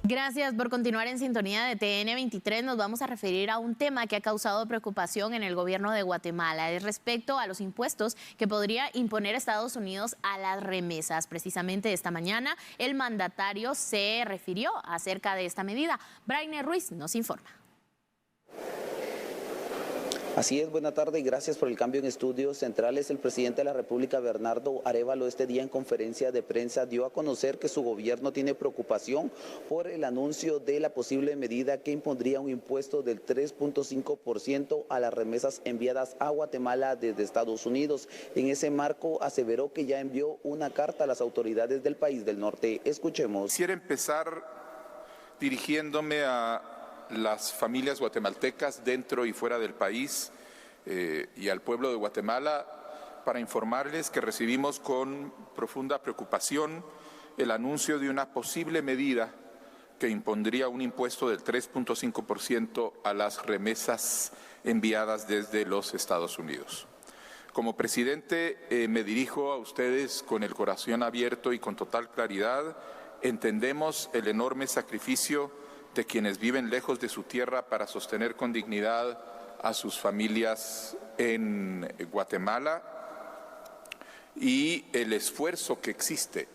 Gracias por continuar en sintonía de TN23. Nos vamos a referir a un tema que ha causado preocupación en el gobierno de Guatemala. Es respecto a los impuestos que podría imponer Estados Unidos a las remesas. Precisamente esta mañana el mandatario se refirió acerca de esta medida. Brainer Ruiz nos informa. Así es, buena tarde y gracias por el cambio en estudios centrales. El presidente de la República, Bernardo Arévalo, este día en conferencia de prensa dio a conocer que su gobierno tiene preocupación por el anuncio de la posible medida que impondría un impuesto del 3.5% a las remesas enviadas a Guatemala desde Estados Unidos. En ese marco aseveró que ya envió una carta a las autoridades del país del norte. Escuchemos. Quisiera empezar dirigiéndome a las familias guatemaltecas dentro y fuera del país y al pueblo de Guatemala para informarles que recibimos con profunda preocupación el anuncio de una posible medida que impondría un impuesto del 3.5% a las remesas enviadas desde los Estados Unidos. Como presidente me dirijo a ustedes con el corazón abierto y con total claridad. Entendemos el enorme sacrificio de quienes viven lejos de su tierra para sostener con dignidad a sus familias en Guatemala y el esfuerzo que existe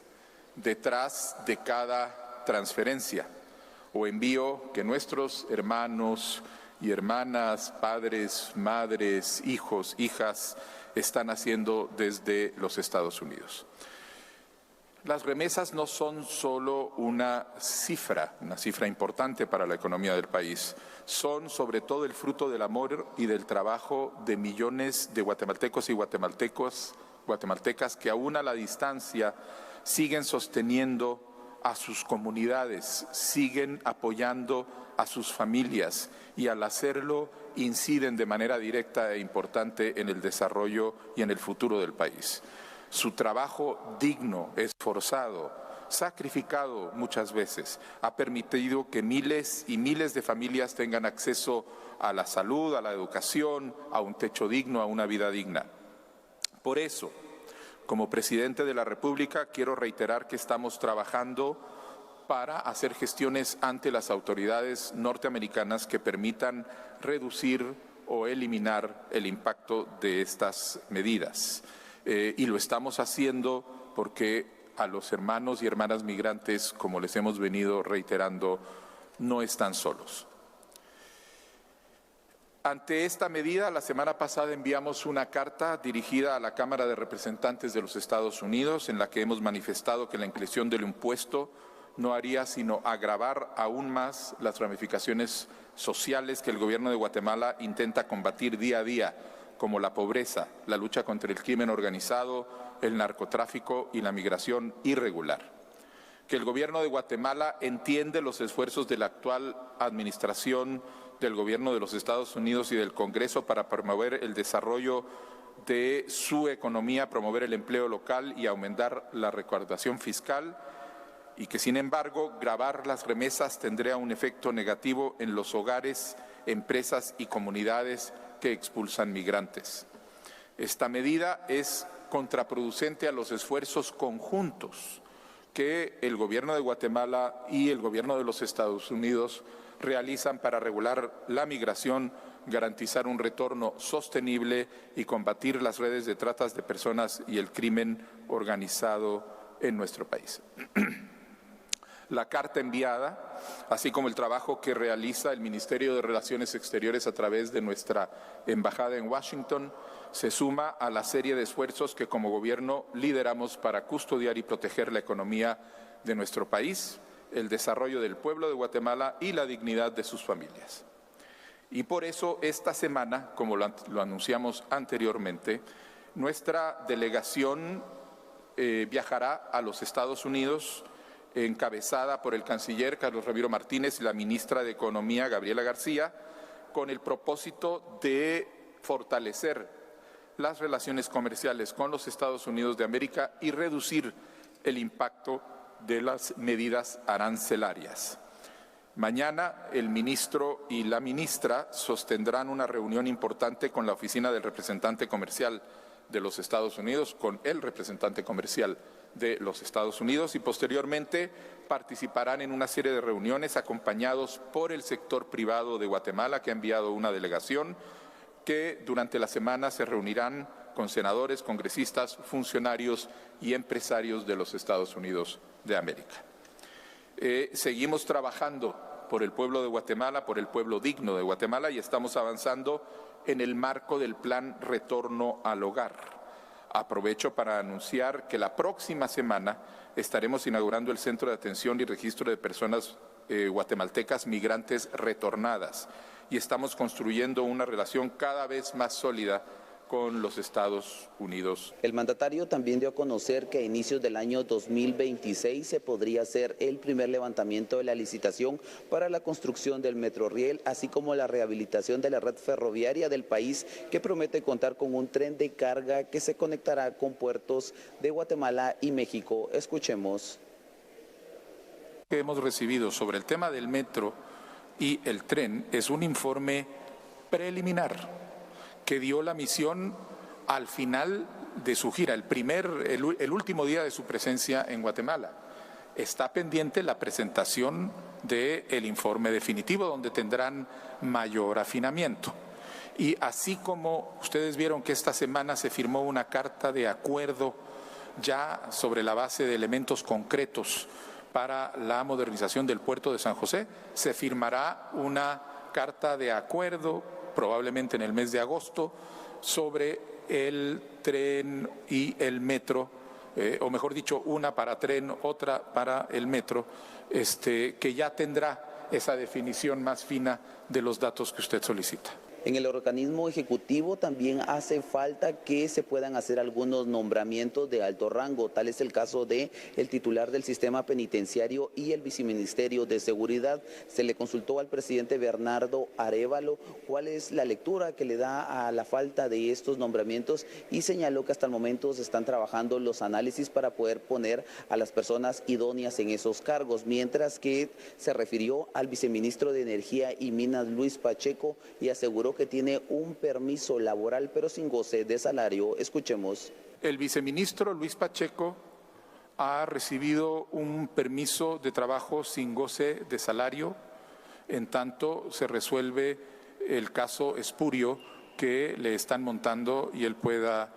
detrás de cada transferencia o envío que nuestros hermanos y hermanas, padres, madres, hijos, hijas están haciendo desde los Estados Unidos. Las remesas no son solo una cifra importante para la economía del país. Son sobre todo el fruto del amor y del trabajo de millones de guatemaltecos y guatemaltecas que aún a la distancia siguen sosteniendo a sus comunidades, siguen apoyando a sus familias y al hacerlo inciden de manera directa e importante en el desarrollo y en el futuro del país. Su trabajo digno, esforzado, sacrificado muchas veces, ha permitido que miles y miles de familias tengan acceso a la salud, a la educación, a un techo digno, a una vida digna. Por eso, como presidente de la República, quiero reiterar que estamos trabajando para hacer gestiones ante las autoridades norteamericanas que permitan reducir o eliminar el impacto de estas medidas. Y lo estamos haciendo porque a los hermanos y hermanas migrantes, como les hemos venido reiterando, no están solos. Ante esta medida, la semana pasada enviamos una carta dirigida a la Cámara de Representantes de los Estados Unidos en la que hemos manifestado que la inclusión del impuesto no haría sino agravar aún más las ramificaciones sociales que el gobierno de Guatemala intenta combatir día a día, como la pobreza, la lucha contra el crimen organizado, el narcotráfico y la migración irregular. Que el gobierno de Guatemala entiende los esfuerzos de la actual administración del gobierno de los Estados Unidos y del Congreso para promover el desarrollo de su economía, promover el empleo local y aumentar la recaudación fiscal, y que, sin embargo, gravar las remesas tendría un efecto negativo en los hogares, empresas y comunidades que expulsan migrantes. Esta medida es contraproducente a los esfuerzos conjuntos que el gobierno de Guatemala y el gobierno de los Estados Unidos realizan para regular la migración, garantizar un retorno sostenible y combatir las redes de trata de personas y el crimen organizado en nuestro país. La carta enviada, así como el trabajo que realiza el Ministerio de Relaciones Exteriores a través de nuestra embajada en Washington, se suma a la serie de esfuerzos que como gobierno lideramos para custodiar y proteger la economía de nuestro país, el desarrollo del pueblo de Guatemala y la dignidad de sus familias. Y por eso esta semana, como lo anunciamos anteriormente, nuestra delegación viajará a los Estados Unidos, encabezada por el canciller Carlos Ramiro Martínez y la ministra de Economía Gabriela García, con el propósito de fortalecer las relaciones comerciales con los Estados Unidos de América y reducir el impacto de las medidas arancelarias. Mañana el ministro y la ministra sostendrán una reunión importante con la oficina del representante comercial de los Estados Unidos, con el representante comercial de los Estados Unidos, y posteriormente participarán en una serie de reuniones acompañados por el sector privado de Guatemala, que ha enviado una delegación, que durante la semana se reunirán con senadores, congresistas, funcionarios y empresarios de los Estados Unidos de América. Seguimos trabajando por el pueblo de Guatemala, por el pueblo digno de Guatemala, y estamos avanzando en el marco del plan Retorno al Hogar. Aprovecho para anunciar que la próxima semana estaremos inaugurando el Centro de Atención y Registro de Personas guatemaltecas migrantes retornadas, y estamos construyendo una relación cada vez más sólida con los Estados Unidos. El mandatario también dio a conocer que a inicios del año 2026 se podría hacer el primer levantamiento de la licitación para la construcción del Metroriel, así como la rehabilitación de la red ferroviaria del país, que promete contar con un tren de carga que se conectará con puertos de Guatemala y México. Escuchemos. Que hemos recibido sobre el tema del metro y el tren es un informe preliminar que dio la misión al final de su gira, el último día de su presencia en Guatemala. Está pendiente la presentación del informe definitivo, donde tendrán mayor afinamiento. Y así como ustedes vieron que esta semana se firmó una carta de acuerdo ya sobre la base de elementos concretos para la modernización del puerto de San José, se firmará una carta de acuerdo probablemente en el mes de agosto, sobre el tren y el metro, o mejor dicho, una para tren, otra para el metro, que ya tendrá esa definición más fina de los datos que usted solicita. En el organismo ejecutivo también hace falta que se puedan hacer algunos nombramientos de alto rango. Tal es el caso de el titular del sistema penitenciario y el viceministerio de Seguridad. Se le consultó al presidente Bernardo Arévalo cuál es la lectura que le da a la falta de estos nombramientos, y señaló que hasta el momento se están trabajando los análisis para poder poner a las personas idóneas en esos cargos, mientras que se refirió al viceministro de Energía y Minas, Luis Pacheco, y aseguró que tiene un permiso laboral pero sin goce de salario. Escuchemos. El viceministro Luis Pacheco ha recibido un permiso de trabajo sin goce de salario, en tanto se resuelve el caso espurio que le están montando y él pueda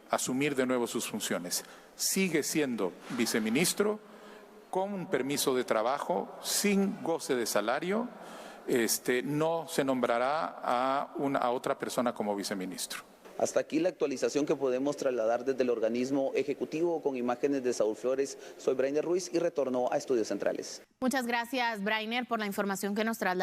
asumir de nuevo sus funciones. Sigue siendo viceministro con un permiso de trabajo sin goce de salario. No se nombrará a otra persona como viceministro. Hasta aquí la actualización que podemos trasladar desde el organismo ejecutivo, con imágenes de Saúl Flores. Soy Brainer Ruiz y retorno a Estudios Centrales. Muchas gracias, Brainer, por la información que nos traslada.